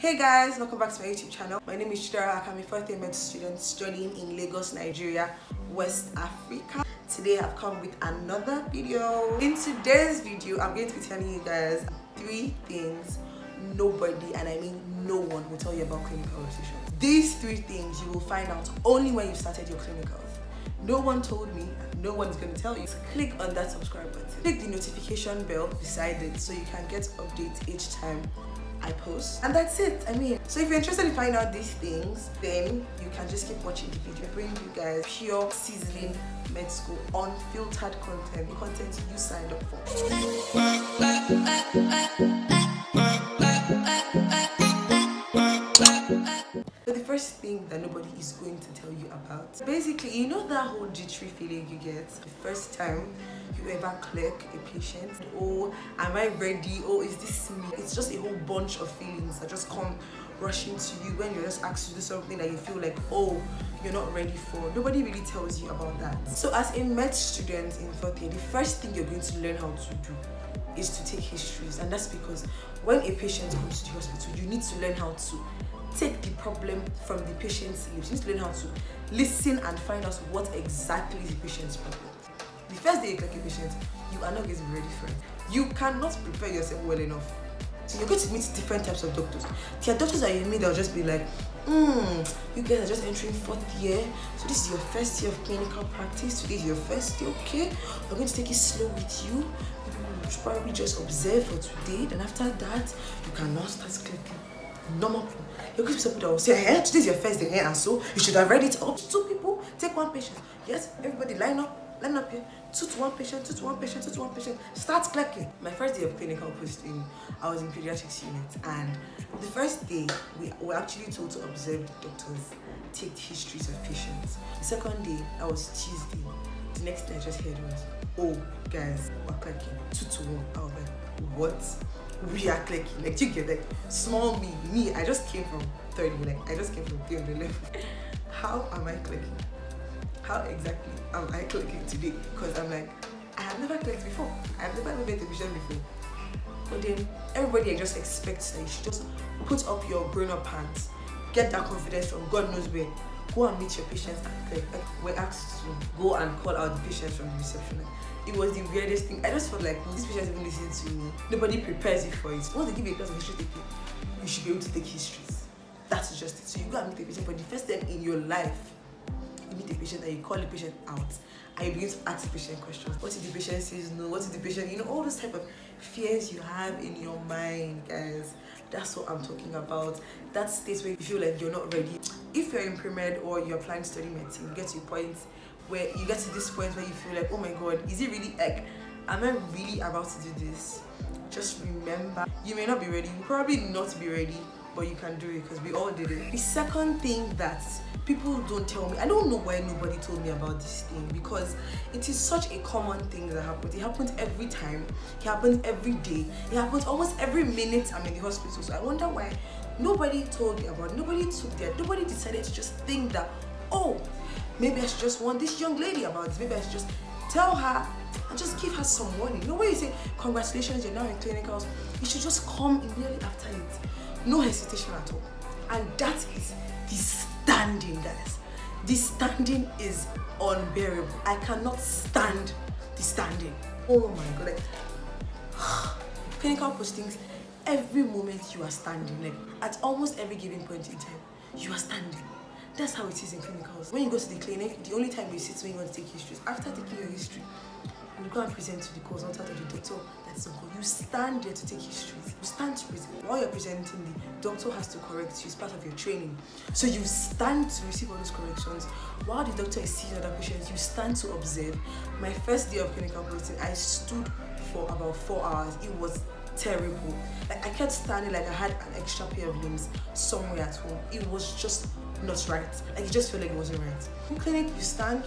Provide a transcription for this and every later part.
Hey guys, welcome back to my YouTube channel. My name is Chidera Ohaka. I'm a fourth-year med student studying in Lagos, Nigeria, West Africa. Today I've come with another video. In today's video, I'm going to be telling you guys 3 things nobody, and I mean no one, will tell you about clinical rotations. These 3 things you will find out only when you've started your clinicals. No one told me, no one is going to tell you. Click on that subscribe button. Click the notification bell beside it so you can get updates each time I post, and that's it. So if you're interested in finding out these things, then you can just keep watching the video. I bring you guys pure sizzling med school, unfiltered content, the content you signed up for. So the first thing that nobody is going to tell you about, basically, you know that whole jittery feeling you get the first time you ever clerk a patient? Oh, am I ready? Oh, is this me? It's just a whole bunch of feelings that just come rushing to you when you're just asked to do something that you feel like, oh, you're not ready for. Nobody really tells you about that. So as a med student in 4th year, the first thing you're going to learn how to do is to take histories, and that's because when a patient comes to the hospital, you need to learn how to take the problem from the patient's lips. You need to learn how to listen and find out what exactly is the patient's problem. The first day you clerk a patient, you are not going to be ready for it. You cannot prepare yourself well enough. So you're going to meet different types of doctors. There are doctors that you meet, they'll just be like, you guys are just entering 4th year, so this is your first year of clinical practice. Today is your first day, okay? We're going to take it slow with you. You should probably just observe for today, then after that, you can now start clicking. Normal. You're going to be people that will say, hey, today is your first day, and so you should have read it up. 2 people, take 1 patient. Yes, everybody line up here. 2 to 1 patient, 2 to 1 patient, 2 to 1 patient. Start clicking. My first day of clinical posting, I was in pediatrics unit, and the first day we were actually told to observe the doctors take histories of patients. The second day, I was Tuesday. The next day I just heard was, oh guys, we're clicking 2 to 1. I was like, what? We are clicking. Like, you get like small me. I just came from 30. Like, I just came from 300 level. How am I clicking? How exactly am I clicking today? Because I'm like, I have never clicked before. I've never met a patient before. But then everybody just expects that you should just put up your grown-up hands, get that confidence from God knows where. Go and meet your patients and click. Like, we're asked to go and call out the patients from the reception. It was the weirdest thing. I just felt like these patients even listen to me. Nobody prepares you for it. Once they give you a class of history taking, you should be able to take histories. That's just it. So you go and meet the patient for the first time in your life. You meet the patient and you call the patient out and you begin to ask the patient questions. What if the patient says no? What if the patient, all those type of fears you have in your mind, guys. That's what I'm talking about. That state where you feel like you're not ready. If you're in pre-med or you're planning to study medicine, you get to a point where you get to this point where you feel like, oh my god, is it really, like, am I really about to do this? Just remember, you may not be ready, you probably not be ready, but you can do it because we all did it. The second thing that people don't tell me, I don't know why nobody told me about this thing, because it is such a common thing that happens. It happens every time, it happens every day, it happens almost every minute I'm in the hospital. So I wonder why nobody told me about it. Nobody decided to just think that, oh, maybe I should just warn this young lady about this. Maybe I should just tell her and just give her some warning. No way you say, congratulations, you're now in clinicals. You should just come immediately after it. No hesitation at all. And that is the standing, guys. The standing is unbearable. I cannot stand the standing. Oh my god. Like, clinical postings, every moment you are standing. Like, at almost every given point in time, you are standing. That's how it is in clinicals. When you go to the clinic, the only time you sit when you want to take history is after taking your history. And you go and present to the consultant or the doctor that's on call. You stand there to take histories. You stand to present. While you're presenting, the doctor has to correct you. It's part of your training. So you stand to receive all those corrections. While the doctor is seeing other patients, you stand to observe. My first day of clinical posting, I stood for about 4 hours. It was terrible. Like, I kept standing like I had an extra pair of limbs somewhere at home. It was just not right. Like, you just feel like it wasn't right. In clinic, you stand,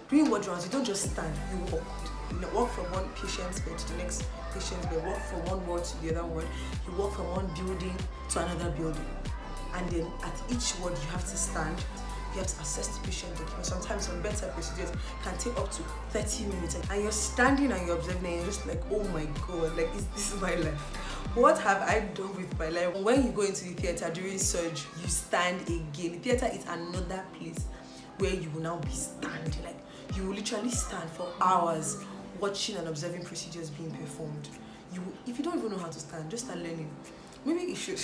doing what rounds. You don't just stand, you walk. You walk from one patient's bed to the next patient's bed, walk from one ward to the other ward. You walk from one building to another building. And then at each ward, you have to stand. You have to assess the patient documents. Sometimes some bedside procedures can take up to 30 minutes. And you're standing and you're observing and you're just like, oh my god, like, this is my life. What have I done with my life? When you go into the theater during surgery, you stand again. The theater is another place where you will now be standing. Like, you will literally stand for hours watching and observing procedures being performed. If you don't even know how to stand, just start learning. Maybe you should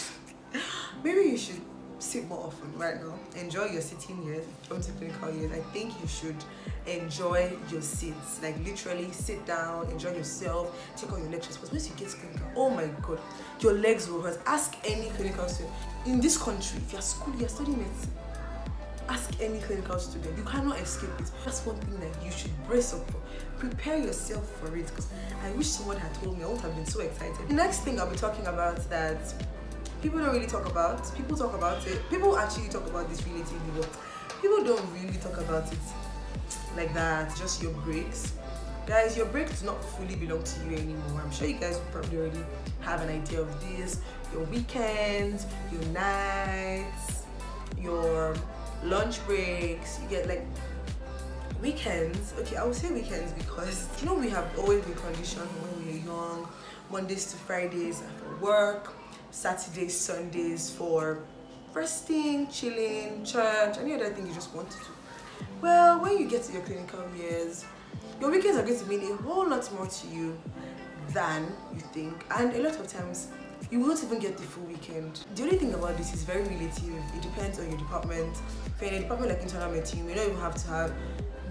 sit more often right now. Enjoy your sitting years. Come to clinical years, I think you should enjoy your seats. Like, literally sit down, enjoy yourself, take on your lectures. But once you get to clinical, oh my god, your legs will hurt. Ask any clinical student in this country. If you're studying medicine, ask any clinical student. You cannot escape it. That's one thing that you should brace up for. Prepare yourself for it, because I wish someone had told me. I would have been so excited. The next thing I'll be talking about that people don't really talk about. People talk about it. People actually talk about this relatively well. People don't really talk about it like that. Just your breaks. Guys, your breaks do not fully belong to you anymore. I'm sure you guys probably already have an idea of this. Your weekends, your nights, your lunch breaks. You get like weekends. Okay, I would say weekends because you know we have always been conditioned when we were young. Mondays to Fridays for work, Saturdays, Sundays for resting, chilling, church, any other thing you just want to do. Well, when you get to your clinical years, your weekends are going to mean a whole lot more to you than you think, and a lot of times you won't even get the full weekend. The only thing about this is very relative. It depends on your department. If you're in a department like internal medicine, you don't even have to have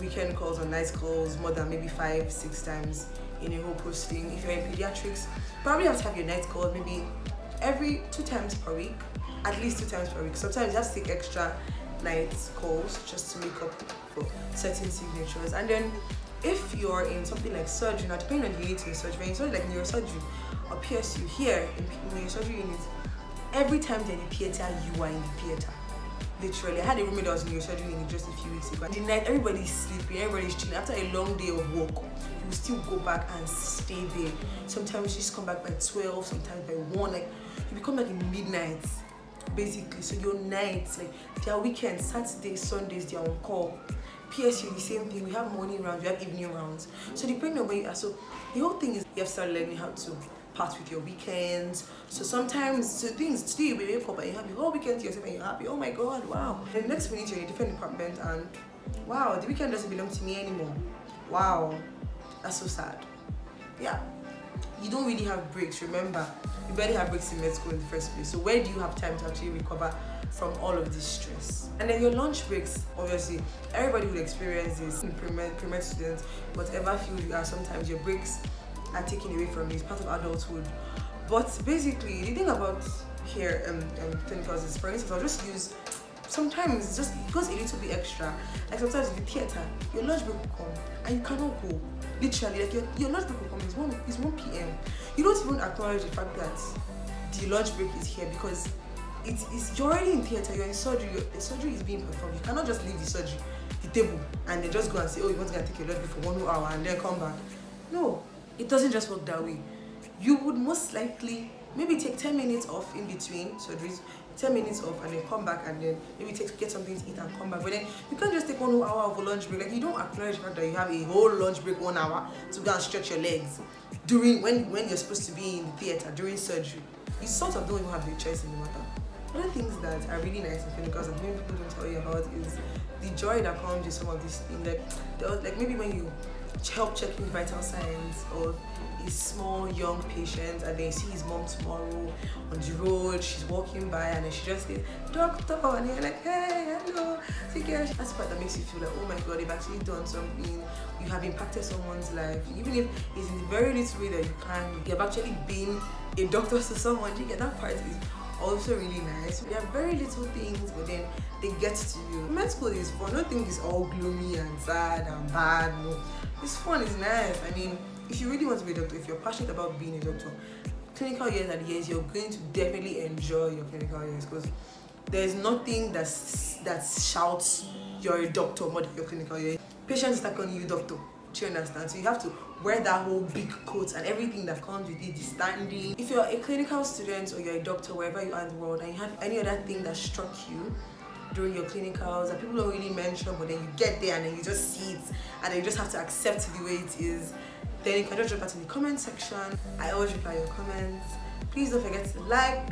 weekend calls or night calls more than maybe 5-6 times in a whole posting. If you're in pediatrics, probably have to have your night calls maybe every 2 times per week, at least 2 times per week. Sometimes you have to take extra night calls just to make up for certain signatures. And then if you're in something like surgery, now depending on the unit in surgery, in something like neurosurgery or PSU here in your surgery unit, every time they're in the theater, you are in the theater. Literally, I had a roommate that was in neurosurgery unit just a few weeks ago. And the night, everybody's sleeping, everybody's chilling. After a long day of work, you will still go back and stay there. Sometimes you just come back by 12, sometimes by 1. Like, you become like in midnight, basically. So your nights, like their weekends, Saturdays, Sundays, they're on call. PSU, the same thing. We have morning rounds, we have evening rounds. So depending on where you are, so the whole thing is you have to start learning how to part with your weekends. So sometimes, today you wake up and you have your whole weekend to yourself and you're happy. Oh my god, wow. And the next minute you're in a different department and wow, the weekend doesn't belong to me anymore. Wow, that's so sad. Yeah, you don't really have breaks. Remember, you barely have breaks in med school in the first place. So where do you have time to actually recover from all of this stress? And then your lunch breaks, obviously everybody will experience this. In pre-med students, whatever field you are, sometimes your breaks are taken away from you. It's part of adulthood. But basically, the thing about here clinicals is, for instance, I'll just use, sometimes just goes a little bit extra. Like sometimes in the theater, your lunch break will come and you cannot go. Literally, like your lunch break will come, it's 1 p.m. You don't even acknowledge the fact that the lunch break is here because you're already in theater, you're in surgery, the surgery is being performed. You cannot just leave the surgery, the table, and then just go and say, oh, you want to go and take your lunch break for 1 whole hour and then come back. No, it doesn't just work that way. You would most likely maybe take 10 minutes off in between surgeries, 10 minutes off and then come back and then maybe get something to eat and come back. But then you can't just take 1 whole hour of a lunch break. Like, you don't acknowledge the fact that you have a whole lunch break 1 hour to go and stretch your legs during when you're supposed to be in the theater during surgery. You sort of don't even have the choice in the matter. Other things that are really nice in clinicals and many people don't tell you about is the joy that comes with some of these things. Like maybe when you help checking vital signs of a small young patient and then you see his mom tomorrow on the road, she's walking by and then she just says, "Doctor," and you're like, "Hey, hello, take care." That's the part that makes you feel like, oh my god, you've actually done something, you have impacted someone's life. Even if it's in the very little way that you can, you have actually been a doctor to someone. You get that part is also really nice. We have very little things, but then they get to you. Med school is fun. I don't think it's all gloomy and sad and bad. No, it's fun, it's nice. I mean, if you really want to be a doctor, if you're passionate about being a doctor, clinical years are the years you're going to definitely enjoy your clinical years, because there's nothing that shouts you're a doctor more than your clinical year. Patients start calling you doctor. Do you understand? So you have to wear that whole big coat and everything that comes with it, the standing. If you're a clinical student or you're a doctor wherever you are in the world and you have any other thing that struck you during your clinicals that people don't really mention, but then you get there and then you just see it and then you just have to accept the way it is, then you can just drop that in the comment section. I always reply your comments. Please don't forget to like,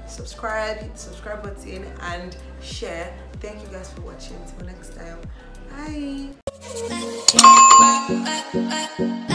subscribe, hit the subscribe button, and share. Thank you guys for watching. Until next time, bye.